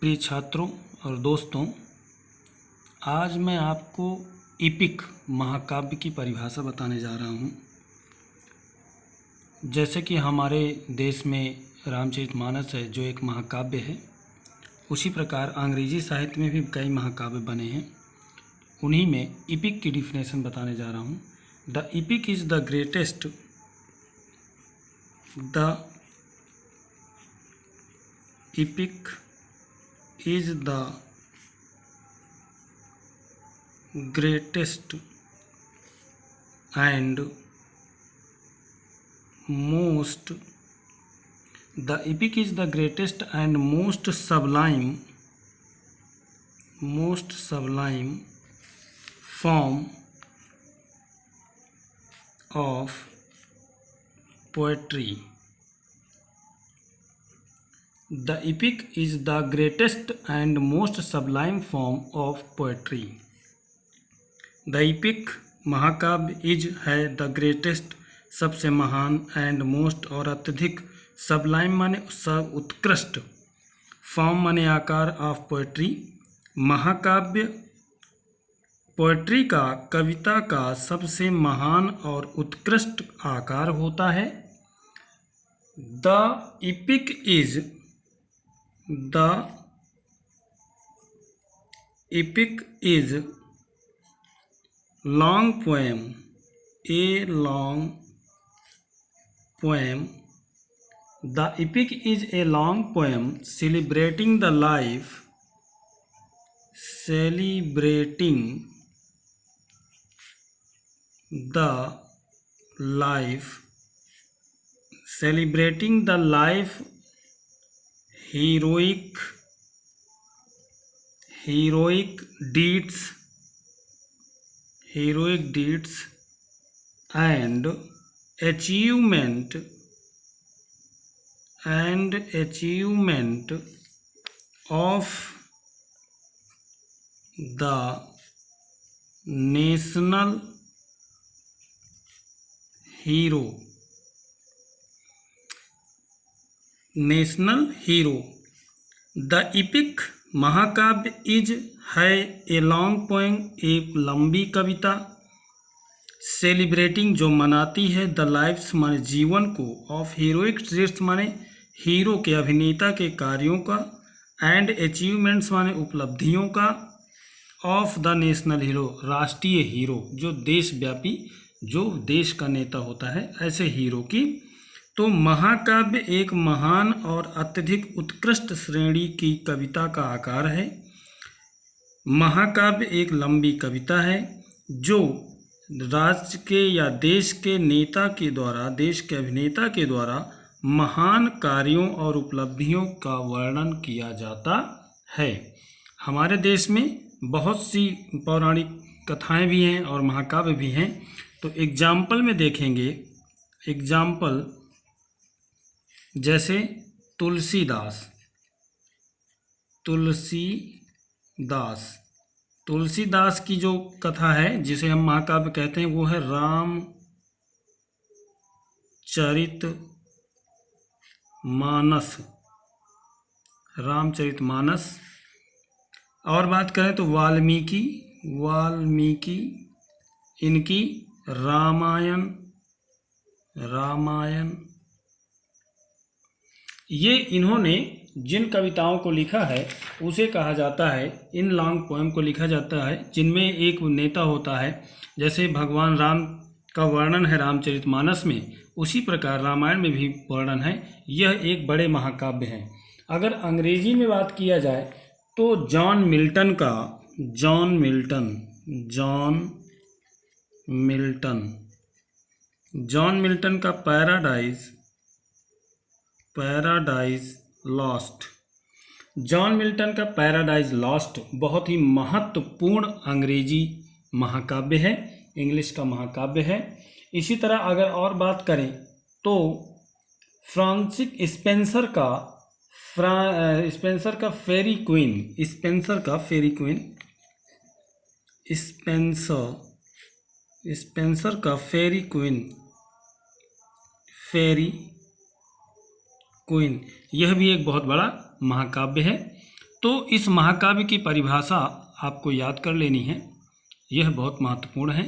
प्रिय छात्रों और दोस्तों, आज मैं आपको एपिक महाकाव्य की परिभाषा बताने जा रहा हूँ। जैसे कि हमारे देश में रामचरितमानस है जो एक महाकाव्य है, उसी प्रकार अंग्रेजी साहित्य में भी कई महाकाव्य बने हैं। उन्हीं में एपिक की डिफिनेशन बताने जा रहा हूँ। The epic is the greatest and most the epic is the greatest and most sublime form of poetry. The epic is the greatest and most sublime form of poetry. The epic महाकाव्य is है the greatest सबसे महान and most और अत्यधिक Sublime माने सब उत्कृष्ट form माने आकार ऑफ पोएट्री महाकाव्य पोएट्री का कविता का सबसे महान और उत्कृष्ट आकार होता है। The epic is long poem, a long poem. The epic is a long poem celebrating the life heroic deeds and achievement of the national hero. The epic महाकाव्य इज है ए लॉन्ग पोएम एक लंबी कविता celebrating जो मनाती है the lives माने जीवन को ऑफ हीरोइक ट्रेट्स माने हीरो के अभिनेता के कार्यों का एंड अचीवमेंट्स माने उपलब्धियों का ऑफ द नेशनल हीरो राष्ट्रीय हीरो जो देशव्यापी जो देश का नेता होता है ऐसे हीरो की। तो महाकाव्य एक महान और अत्यधिक उत्कृष्ट श्रेणी की कविता का आकार है। महाकाव्य एक लंबी कविता है जो राज्य के या देश के नेता के द्वारा देश के अभिनेता के द्वारा महान कार्यों और उपलब्धियों का वर्णन किया जाता है। हमारे देश में बहुत सी पौराणिक कथाएं भी हैं और महाकाव्य भी हैं। तो एग्जाम्पल में देखेंगे, एग्जाम्पल जैसे तुलसीदास की जो कथा है जिसे हम महाकाव्य कहते हैं वो है रामचरितमानस। और बात करें तो वाल्मीकि इनकी रामायण। ये इन्होंने जिन कविताओं को लिखा है उसे कहा जाता है, इन लॉन्ग पोएम को लिखा जाता है जिनमें एक नेता होता है। जैसे भगवान राम का वर्णन है रामचरितमानस में, उसी प्रकार रामायण में भी वर्णन है। यह एक बड़े महाकाव्य हैं। अगर अंग्रेजी में बात किया जाए तो जॉन मिल्टन का पैराडाइज लॉस्ट बहुत ही महत्वपूर्ण अंग्रेजी महाकाव्य है, इंग्लिश का महाकाव्य है। इसी तरह अगर और बात करें तो फ्रांसिस स्पेंसर का फेरी क्वीन यह भी एक बहुत बड़ा महाकाव्य है। तो इस महाकाव्य की परिभाषा आपको याद कर लेनी है, यह बहुत महत्वपूर्ण है।